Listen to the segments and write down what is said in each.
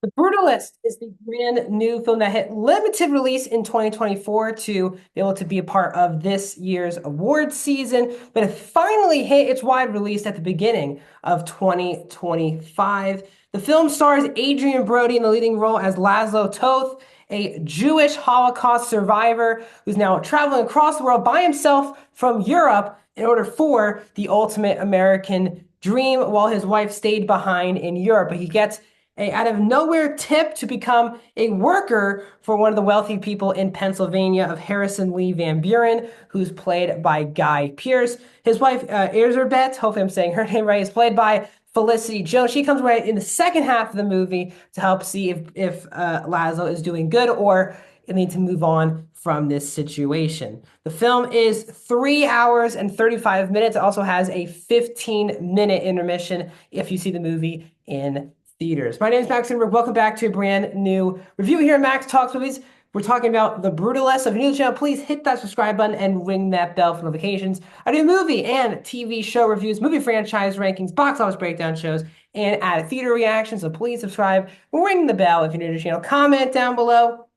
The Brutalist is the brand new film that hit limited release in 2024 to be able to be a part of this year's award season, but it finally hit its wide release at the beginning of 2025. The film stars Adrian Brody in the leading role as Laszlo Toth, a Jewish Holocaust survivor who's now traveling across the world by himself from Europe in order for the ultimate American dream while his wife stayed behind in Europe. But he gets a out of nowhere tip to become a worker for one of the wealthy people in Pennsylvania of Harrison Lee Van Buren, who's played by Guy Pearce. His wife, Elizabeth, hopefully I'm saying her name right, is played by Felicity Jones. She comes right in the second half of the movie to help see if Laszlo is doing good or it needs to move on from this situation. The film is 3 hours and 35 minutes. It also has a 15-minute intermission if you see the movie in theaters. My name is Max Greenberg. Welcome back to a brand new review here at Max Talks Movies. We're talking about The Brutalist. So if you're new to the channel, please hit that subscribe button and ring that bell for notifications. I do movie and TV show reviews, movie franchise rankings, box office breakdown shows, and add theater reactions. So please subscribe, ring the bell if you're new to the channel. Comment down below.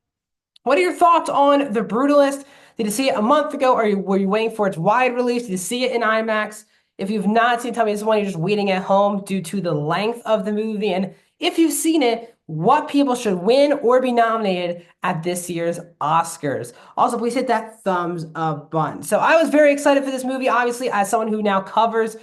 What are your thoughts on The Brutalist? Did you see it a month ago, or were you waiting for its wide release? Did you see it in IMAX? If you've not seen, tell me this one you're just waiting at home due to the length of the movie. And if you've seen it, what people should win or be nominated at this year's Oscars. Also, please hit that thumbs up button. So I was very excited for this movie, obviously, as someone who now covers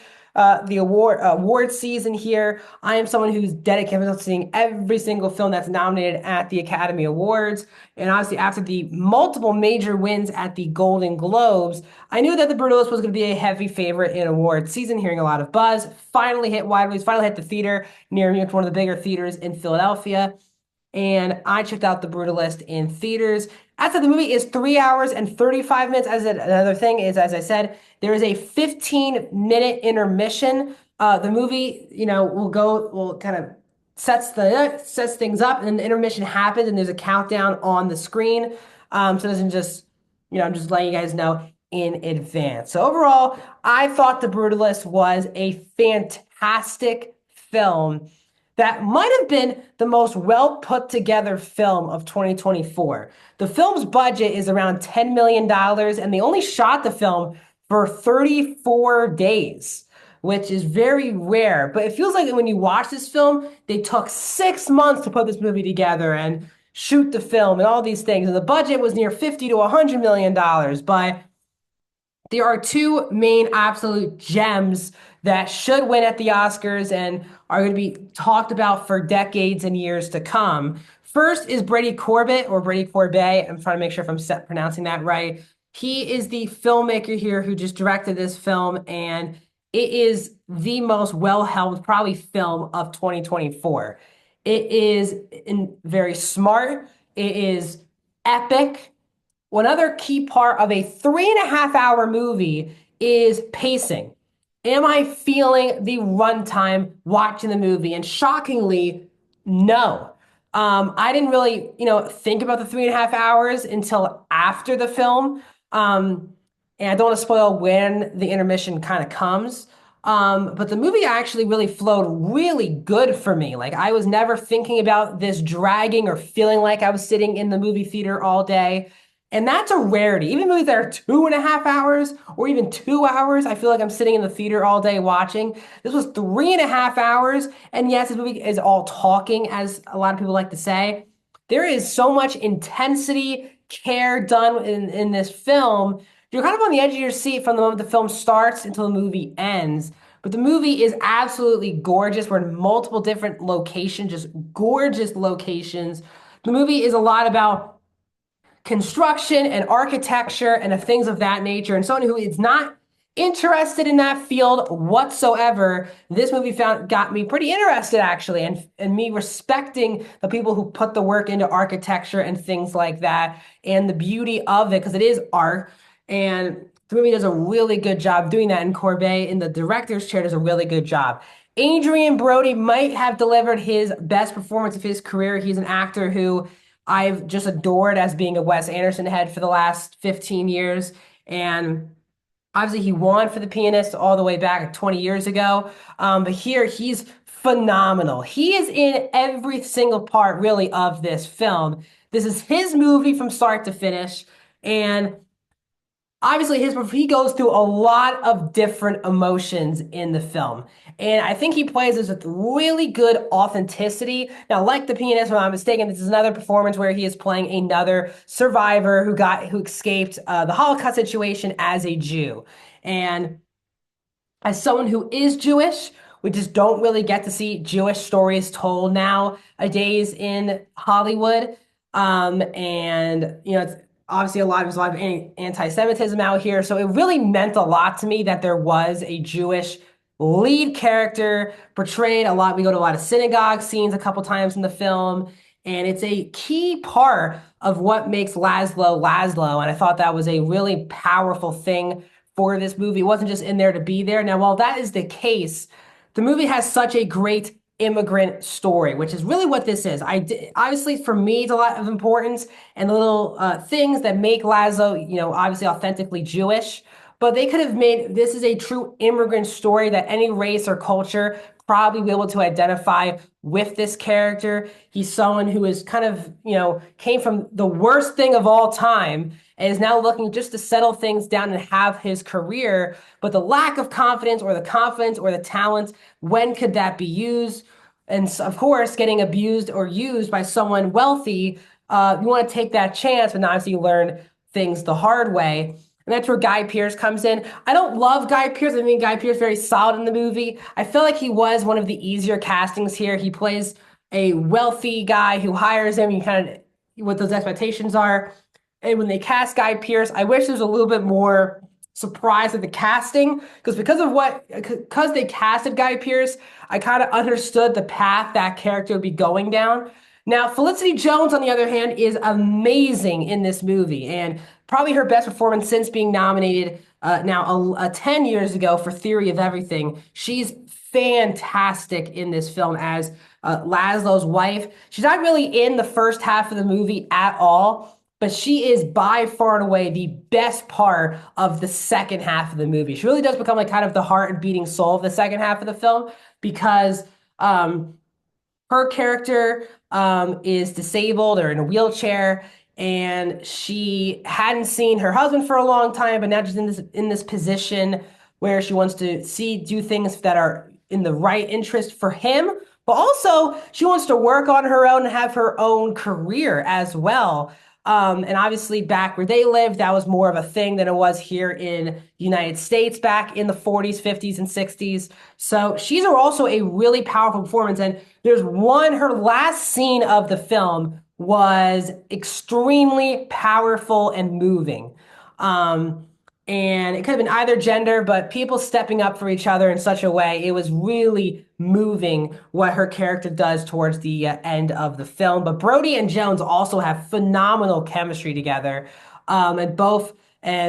the award season here. I am someone who's dedicated to seeing every single film that's nominated at the Academy Awards. And obviously, after the multiple major wins at the Golden Globes, I knew that The Brutalist was going to be a heavy favorite in award season, hearing a lot of buzz. Finally hit wide release, finally hit the theater near me, one of the bigger theaters in Philadelphia. And I checked out The Brutalist in theaters. As I said, the movie is 3 hours and 35 minutes. Another thing is, as I said, there is a 15-minute intermission. The movie, will kind of sets things up, and then the intermission happens, and there's a countdown on the screen. So it doesn't just, I'm just letting you guys know in advance. So overall, I thought The Brutalist was a fantastic film that might have been the most well put together film of 2024. The film's budget is around $10 million, and they only shot the film for 34 days, which is very rare. But it feels like when you watch this film, they took 6 months to put this movie together and shoot the film and all these things. And the budget was near 50 to $100 million. But there are two main absolute gems that should win at the Oscars and are going to be talked about for decades and years to come. First is Brady Corbet or Brady Corbet. I'm trying to make sure if I'm pronouncing that right. He is the filmmaker here who just directed this film, and it is the most well-helmed, probably, film of 2024. It is very smart. It is epic. One other key part of a 3.5 hour movie is pacing. Am I feeling the runtime watching the movie? And shockingly, no. I didn't really, think about the 3.5 hours until after the film. And I don't want to spoil when the intermission kind of comes. But the movie actually really flowed really good for me. Like I was never thinking about this dragging or feeling like I was sitting in the movie theater all day. And that's a rarity. Even movies that are 2.5 hours or even 2 hours, I feel like I'm sitting in the theater all day watching. This was 3.5 hours. And yes, this movie is all talking, as a lot of people like to say. There is so much intensity, care done in this film. You're kind of on the edge of your seat from the moment the film starts until the movie ends. But the movie is absolutely gorgeous. We're in multiple different locations, just gorgeous locations. The movie is a lot about construction and architecture and the things of that nature. And someone who is not interested in that field whatsoever, this movie got me pretty interested actually, and me respecting the people who put the work into architecture and things like that, and the beauty of it because it is art. And the movie does a really good job doing that, and Corbet in the director's chair does a really good job. Adrian Brody might have delivered his best performance of his career. He's an actor who I've just adored as being a Wes Anderson head for the last 15 years. And obviously he won for The Pianist all the way back 20 years ago. But here he's phenomenal. He is in every single part, really, of this film. This is his movie from start to finish. And obviously he goes through a lot of different emotions in the film, and I think he plays this with really good authenticity. Now, like The Pianist, if I'm not mistaken, this is another performance where he is playing another survivor who escaped the Holocaust situation as a Jew. And as someone who is Jewish, we just don't really get to see Jewish stories told nowadays in Hollywood. And it's obviously there's a lot of anti-Semitism out here. So it really meant a lot to me that there was a Jewish lead character portrayed a lot. We go to a lot of synagogue scenes a couple times in the film, and it's a key part of what makes Laszlo Laszlo. And I thought that was a really powerful thing for this movie. It wasn't just in there to be there. Now, while that is the case, the movie has such a great immigrant story, which is really what this is. Obviously, for me, it's a lot of importance and the little things that make Laszlo, obviously authentically Jewish. But they could have made this is a true immigrant story that any race or culture probably be able to identify with this character. He's someone who is kind of, came from the worst thing of all time and is now looking just to settle things down and have his career. But the lack of confidence or the talent, when could that be used? And of course, getting abused or used by someone wealthy, you want to take that chance, but obviously you learn things the hard way. And that's where Guy Pearce comes in. I don't love Guy Pearce. I mean, Guy Pearce very solid in the movie. I feel like he was one of the easier castings here. He plays a wealthy guy who hires him. You kind of what those expectations are. And when they cast Guy Pearce, I wish there was a little bit more surprise at the casting because they casted Guy Pearce, I kind of understood the path that character would be going down. Now, Felicity Jones, on the other hand, is amazing in this movie and probably her best performance since being nominated 10 years ago for Theory of Everything. She's fantastic in this film as Laszlo's wife. She's not really in the first half of the movie at all, but she is by far and away the best part of the second half of the movie. She really does become like kind of the heart and beating soul of the second half of the film because her character is disabled or in a wheelchair, and she hadn't seen her husband for a long time, but now she's in this position where she wants to do things that are in the right interest for him, but also she wants to work on her own and have her own career as well. And obviously back where they lived, that was more of a thing than it was here in the United States back in the 40s, 50s, and 60s. So she's also a really powerful performance. And her last scene of the film was extremely powerful and moving. And it could have been either gender, but people stepping up for each other in such a way, it was really moving what her character does towards the end of the film. But Brody and Jones also have phenomenal chemistry together, and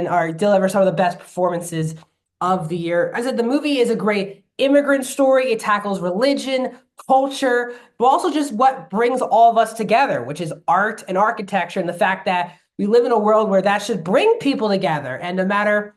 are deliver some of the best performances of the year. I said the movie is a great immigrant story. It tackles religion, culture, but also just what brings all of us together, which is art and architecture, and the fact that we live in a world where that should bring people together. And no matter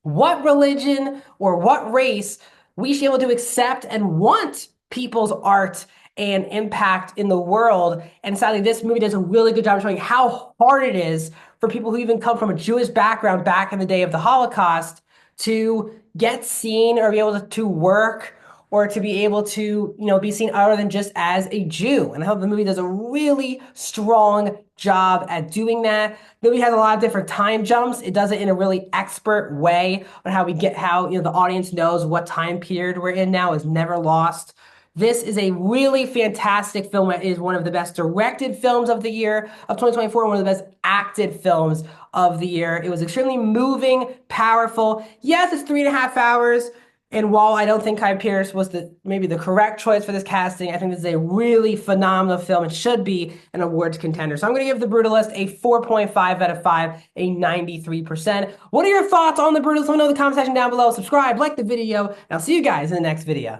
what religion or what race, we should be able to accept and want people's art and impact in the world. And sadly, this movie does a really good job of showing how hard it is for people who even come from a Jewish background back in the day of the Holocaust to get seen or be able to work or to be able to, be seen other than just as a Jew. And I hope the movie does a really strong job at doing that. The movie has a lot of different time jumps. It does it in a really expert way on how the audience knows what time period we're in now is never lost. This is a really fantastic film. It is one of the best directed films of the year of 2024, one of the best acted films of the year. It was extremely moving, powerful. Yes, it's 3.5 hours. And while I don't think Guy Pearce was maybe the correct choice for this casting, I think this is a really phenomenal film. It should be an awards contender. So I'm going to give The Brutalist a 4.5 out of 5, a 93%. What are your thoughts on The Brutalist? Let me know in the comment section down below. Subscribe, like the video, and I'll see you guys in the next video.